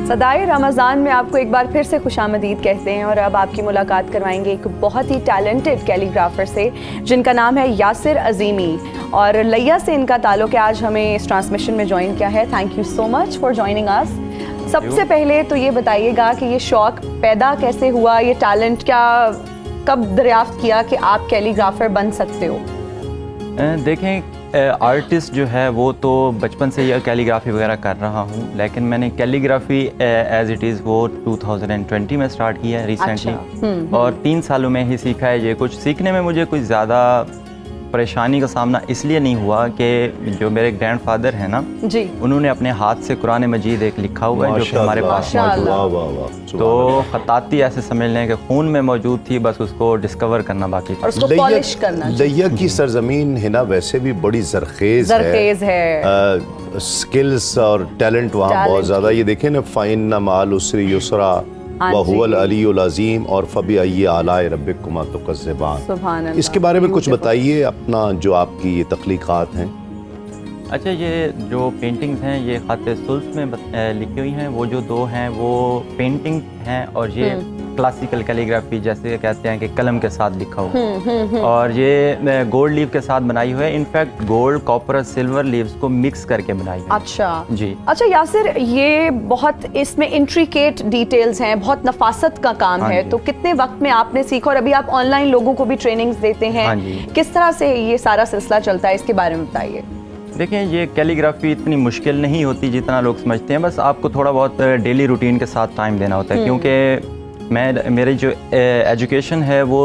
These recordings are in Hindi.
सदाए रमज़ान में आपको एक बार फिर से खुशामदीद कहते हैं और अब आपकी मुलाकात करवाएंगे एक बहुत ही टैलेंटेड कैलीग्राफर से जिनका नाम है यासिर अज़ीमी और लैया से इनका ताल्लुक़ है। आज हमें इस ट्रांसमिशन में ज्वाइन किया है। Thank you so much for joining us. सबसे पहले तो ये बताइएगा कि ये शौक़ पैदा कैसे हुआ, ये टैलेंट क्या कब दरियाफ्त किया कि आप कैलीग्राफर बन सकते हो? देखें, आर्टिस्ट जो है वो तो बचपन से ही कैलीग्राफी वगैरह कर रहा हूँ, लेकिन मैंने कैलीग्राफी एज इट इज़ वो 2020 में स्टार्ट किया है रिसेंटली। अच्छा। और 3 सालों में ही सीखा है। ये कुछ सीखने में मुझे कुछ ज़्यादा परेशानी का सामना इसलिए नहीं हुआ कि जो मेरे ग्रैंडफादर हैं ना जी, उन्होंने अपने हाथ से कुरान मजीद एक लिखा हुआ है जो कि हमारे पास मौजूद है। तो खताती ऐसे समझ लें कि खून में मौजूद थी, बस उसको डिस्कवर करना बाकी था। और उसको पॉलिश करना। लैया की सरजमीन है ना, वैसे भी बड़ी जरखेज है। स्किल्स और टैलेंट वहाँ बहुत ज़्यादा। ये देखें ना, फ़ाइन माल उसरी युसरा वहुवल अलीयुल अज़ीम और फ़बी आलाए रब्बिकुमा तुकज़्ज़िबान। इसके बारे में कुछ बताइए, अपना जो आपकी ये तख्लीक़ात हैं। अच्छा, ये जो पेंटिंग्स हैं ये ख़ात सुल्फ़ में लिखी हुई हैं। वो जो 2 हैं वो पेंटिंग हैं और ये क्लासिकल कैलीग्राफी जैसे कहते हैं कि कलम के साथ लिखा हुआ। और ये गोल्ड लीफ के साथ बनाई हुई है। In fact gold, copper, silver leaves को मिक्स करके बनाई है। अच्छा जी। अच्छा यासिर, ये बहुत इसमें इंट्रिकेट डिटेल्स हैं, बहुत नफासत का काम है। तो कितने वक्त में आपने सीखा? और अभी आप ऑनलाइन लोगों को भी ट्रेनिंग्स देते हैं, किस तरह से ये सारा सिलसिला चलता है, इसके बारे में बताइए। देखें, ये कैलीग्राफी इतनी मुश्किल नहीं होती जितना लोग समझते हैं। बस आपको थोड़ा बहुत डेली रूटीन के साथ टाइम देना होता है, क्योंकि मेरी जो एजुकेशन है वो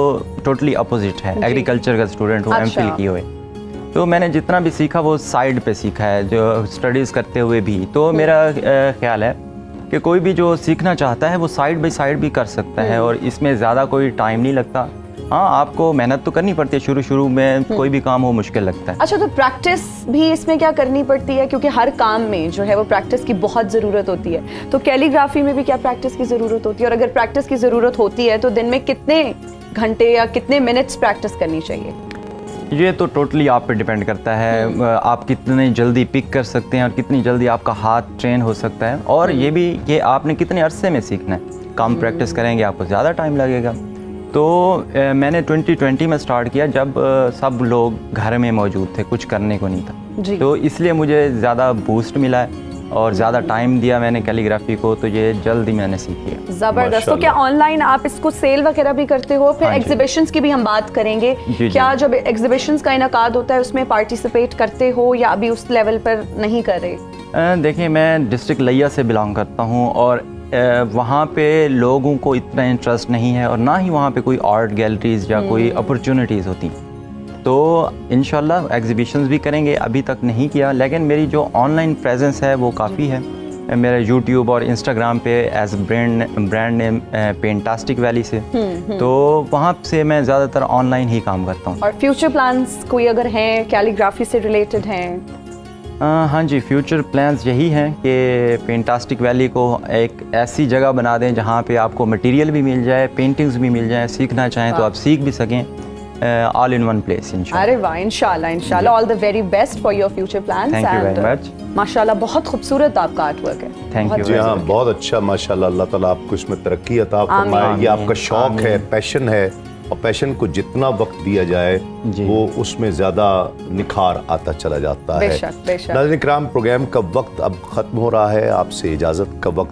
टोटली अपोजिट है। एग्रीकल्चर का स्टूडेंट हूँ, एमफिल की हुए। तो मैंने जितना भी सीखा वो साइड पे सीखा है, जो स्टडीज़ करते हुए भी। तो मेरा ख्याल है कि कोई भी जो सीखना चाहता है वो साइड बाई साइड भी कर सकता है और इसमें ज़्यादा कोई टाइम नहीं लगता। हाँ, आपको मेहनत तो करनी पड़ती है, शुरू में कोई भी काम हो मुश्किल लगता है। अच्छा, तो प्रैक्टिस भी इसमें क्या करनी पड़ती है? क्योंकि हर काम में जो है वो प्रैक्टिस की बहुत ज़रूरत होती है। तो कैलीग्राफी में भी क्या प्रैक्टिस की ज़रूरत होती है? और अगर प्रैक्टिस की ज़रूरत होती है तो दिन में कितने घंटे या कितने मिनट्स प्रैक्टिस करनी चाहिए? ये तो टोटली आप पे डिपेंड करता है। आप कितनी जल्दी पिक कर सकते हैं और कितनी जल्दी आपका हाथ ट्रेन हो सकता है। और ये भी कि आपने कितने अरसे में सीखना है। कम प्रैक्टिस करेंगे आपको ज़्यादा टाइम लगेगा। तो मैंने 2020 में स्टार्ट किया जब सब लोग घर में मौजूद थे, कुछ करने को नहीं था। तो इसलिए मुझे ज़्यादा बूस्ट मिला है और ज़्यादा टाइम दिया मैंने कैलीग्राफी को, तो ये जल्दी मैंने सीख लिया। ज़बरदस्त। तो क्या ऑनलाइन आप इसको सेल वगैरह भी करते हो? फिर एग्जीबिशंस की भी हम बात करेंगे। क्या जब एग्जीबिशंस का इनकाद होता है उसमें पार्टिसिपेट करते हो या अभी उस लेवल पर नहीं कर रहे? देखिए, मैं डिस्ट्रिक्ट लैया से बिलोंग करता हूँ और वहाँ पे लोगों को इतना इंटरेस्ट नहीं है और ना ही वहाँ पे कोई आर्ट गैलरीज या कोई अपॉर्चुनिटीज़ होती। तो इंशाल्लाह एग्जीबिशंस भी करेंगे। अभी तक नहीं किया, लेकिन मेरी जो ऑनलाइन प्रेजेंस है वो काफ़ी है। मेरा यूट्यूब और इंस्टाग्राम पे एज ब्रांड नेम पेंटास्टिक वैली से। तो वहाँ से मैं ज़्यादातर ऑनलाइन ही काम करता हूँ। और फ्यूचर प्लान्स कोई अगर हैं कैलीग्राफी से रिलेटेड हैं? हाँ जी, फ्यूचर प्लान्स यही हैं कि पेंटास्टिक वैली को एक ऐसी जगह बना दें जहाँ पे आपको मटेरियल भी मिल जाए, पेंटिंग्स भी मिल जाए, सीखना चाहें तो आप सीख भी सकें, ऑल इन वन प्लेस इंशाल्लाह। अरे वाह, इंशाल्लाह। All the very best for your future plans. Thank you very much. माशाल्लाह, बहुत खूबसूरत आपका आर्टवर्क है। Thank you. जी हाँ, बहुत अच्छा, माशाल्लाह। अल्लाह ताला आपको इसमें तरक्की अता फरमाए। ये आपका शौक है, पैशन है, और पैशन को जितना वक्त दिया जाए वो उसमें ज़्यादा निखार आता चला जाता है। बेशक। नाज़रीन किराम, प्रोग्राम का वक्त अब ख़त्म हो रहा है। आपसे इजाज़त का वक्त